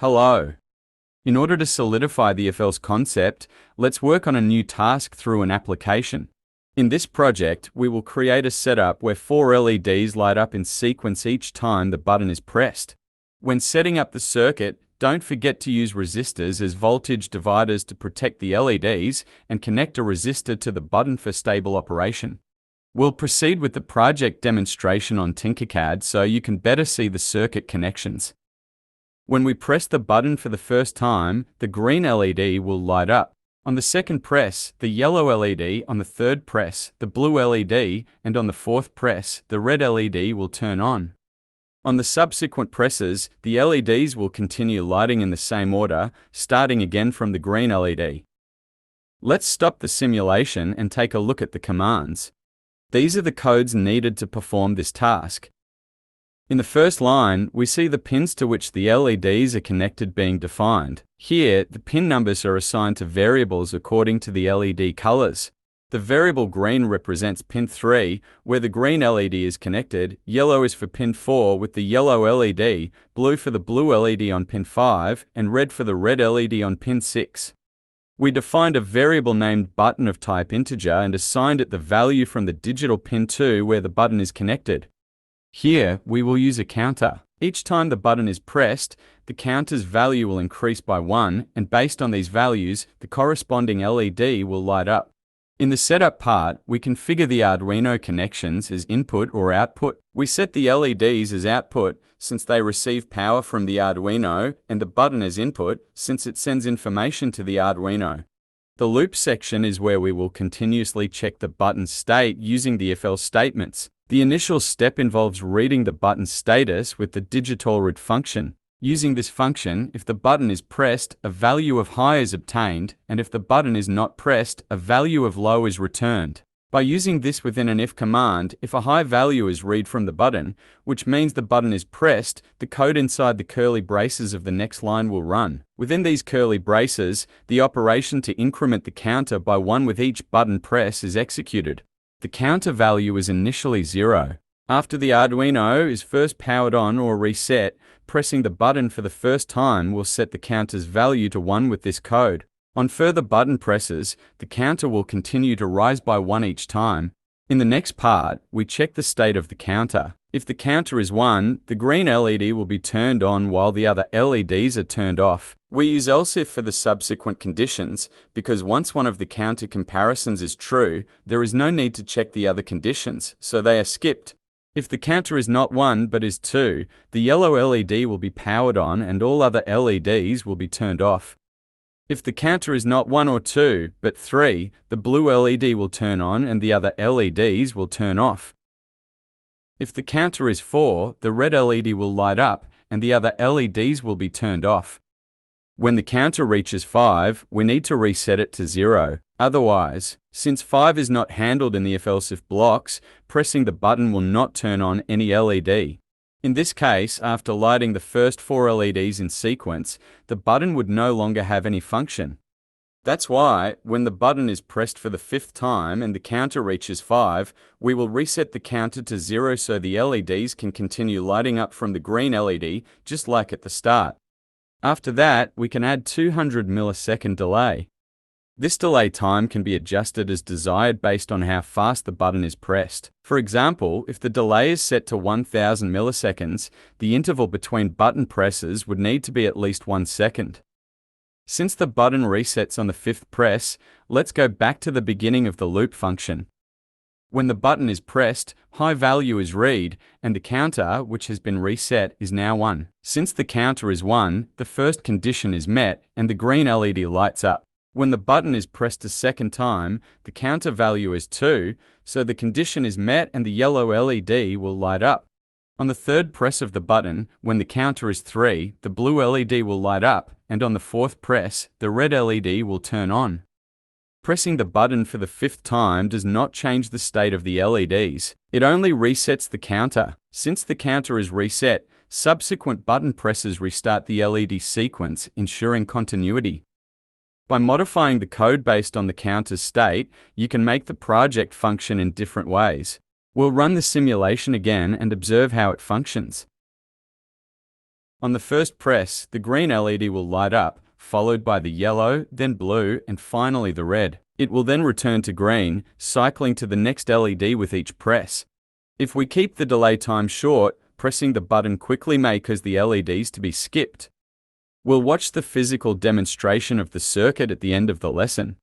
Hello. In order to solidify the if-else concept, let's work on a new task through an application. In this project, we will create a setup where 4 LEDs light up in sequence each time the button is pressed. When setting up the circuit, don't forget to use resistors as voltage dividers to protect the LEDs and connect a resistor to the button for stable operation. We'll proceed with the project demonstration on Tinkercad so you can better see the circuit connections. When we press the button for the first time, the green LED will light up. On the second press, the yellow LED, on the third press, the blue LED, and on the fourth press, the red LED will turn on. On the subsequent presses, the LEDs will continue lighting in the same order, starting again from the green LED. Let's stop the simulation and take a look at the commands. These are the codes needed to perform this task. In the first line, we see the pins to which the LEDs are connected being defined. Here, the pin numbers are assigned to variables according to the LED colors. The variable green represents pin 3, where the green LED is connected, yellow is for pin 4 with the yellow LED, blue for the blue LED on pin 5, and red for the red LED on pin 6. We defined a variable named button of type integer and assigned it the value from the digital pin 2 where the button is connected. Here, we will use a counter. Each time the button is pressed, the counter's value will increase by 1, and based on these values, the corresponding LED will light up. In the setup part, we configure the Arduino connections as input or output. We set the LEDs as output since they receive power from the Arduino, and the button as input since it sends information to the Arduino. The loop section is where we will continuously check the button's state using the if-else statements. The initial step involves reading the button's status with the digitalRead function. Using this function, if the button is pressed, a value of high is obtained, and if the button is not pressed, a value of low is returned. By using this within an if command, if a high value is read from the button, which means the button is pressed, the code inside the curly braces of the next line will run. Within these curly braces, the operation to increment the counter by 1 with each button press is executed. The counter value is initially 0. After the Arduino is first powered on or reset, pressing the button for the first time will set the counter's value to 1 with this code. On further button presses, the counter will continue to rise by 1 each time. In the next part, we check the state of the counter. If the counter is 1, the green LED will be turned on while the other LEDs are turned off. We use else if for the subsequent conditions, because once one of the counter comparisons is true, there is no need to check the other conditions, so they are skipped. If the counter is not 1 but is 2, the yellow LED will be powered on and all other LEDs will be turned off. If the counter is not 1 or 2, but 3, the blue LED will turn on and the other LEDs will turn off. If the counter is 4, the red LED will light up and the other LEDs will be turned off. When the counter reaches 5, we need to reset it to 0. Otherwise, since 5 is not handled in the if-else if blocks, pressing the button will not turn on any LED. In this case, after lighting the first 4 LEDs in sequence, the button would no longer have any function. That's why, when the button is pressed for the 5th time and the counter reaches 5, we will reset the counter to 0 so the LEDs can continue lighting up from the green LED, just like at the start. After that, we can add 200 millisecond delay. This delay time can be adjusted as desired based on how fast the button is pressed. For example, if the delay is set to 1000 milliseconds, the interval between button presses would need to be at least 1 second. Since the button resets on the 5th press, let's go back to the beginning of the loop function. When the button is pressed, high value is read, and the counter, which has been reset, is now 1. Since the counter is 1, the first condition is met, and the green LED lights up. When the button is pressed a second time, the counter value is 2, so the condition is met and the yellow LED will light up. On the third press of the button, when the counter is 3, the blue LED will light up, and on the fourth press, the red LED will turn on. Pressing the button for the 5th time does not change the state of the LEDs. It only resets the counter. Since the counter is reset, subsequent button presses restart the LED sequence, ensuring continuity. By modifying the code based on the counter's state, you can make the project function in different ways. We'll run the simulation again and observe how it functions. On the first press, the green LED will light up, followed by the yellow, then blue, and finally the red. It will then return to green, cycling to the next LED with each press. If we keep the delay time short, pressing the button quickly may cause the LEDs to be skipped. We'll watch the physical demonstration of the circuit at the end of the lesson.